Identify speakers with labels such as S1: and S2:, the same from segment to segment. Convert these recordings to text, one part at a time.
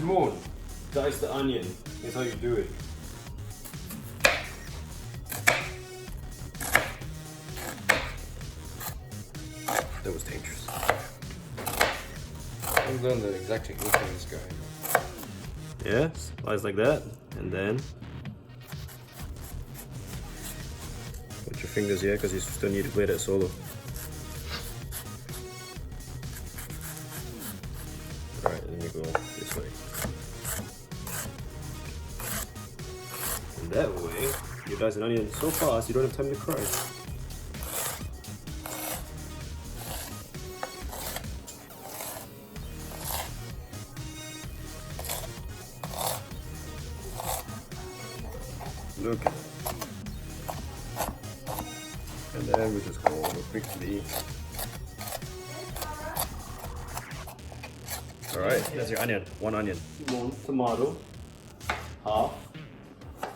S1: Simone, dice the onion. Here's how you do it. That was dangerous.
S2: I'm doing the exact technique of this guy.
S1: Yeah, slice like that, and then put your fingers here because you still need to play that solo. Alright, let me go this way. And that way, you dice an onion so fast you don't have time to cry. Look at that. And then we just go over quickly. Alright, that's your onion. One onion. One tomato. Half.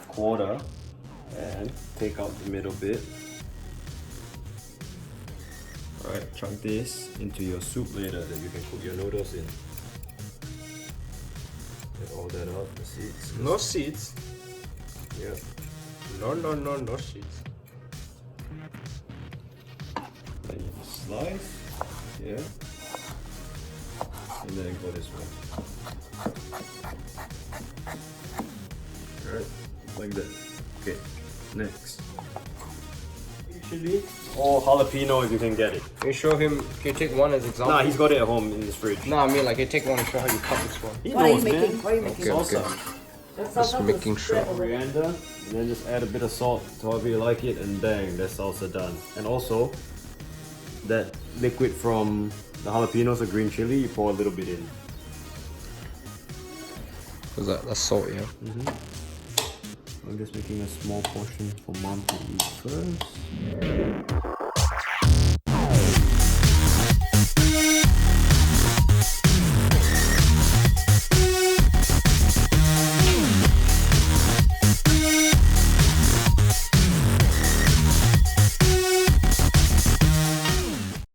S1: Quarter. And take out the middle bit. Alright, chunk this into your soup later that you can cook your noodles in. Get all that out, the seeds.
S2: No seeds.
S1: Yeah.
S2: No seeds.
S1: Then you slice, yeah, and then go this way. Alright, like that. Okay, next. Chili or jalapeno if you can get it.
S2: Can you show him, can you take one as example?
S1: Nah, he's got it at home in his fridge.
S2: No, I mean like, can you take one and show how you cut this one?
S1: He
S3: What are you
S1: knows,
S3: making?
S1: man.
S3: What are you making?
S2: Okay.
S1: Salsa.
S3: That's
S2: Just
S3: salsa
S2: making
S3: with
S2: sure.
S3: flavour.
S1: Coriander, and then just add a bit of salt to however you like it, and bang, that's salsa done. And also, that liquid from the jalapenos or green chili, you pour a little bit in.
S2: That's salt, yeah?
S1: I'm just making a small portion for mom to eat first.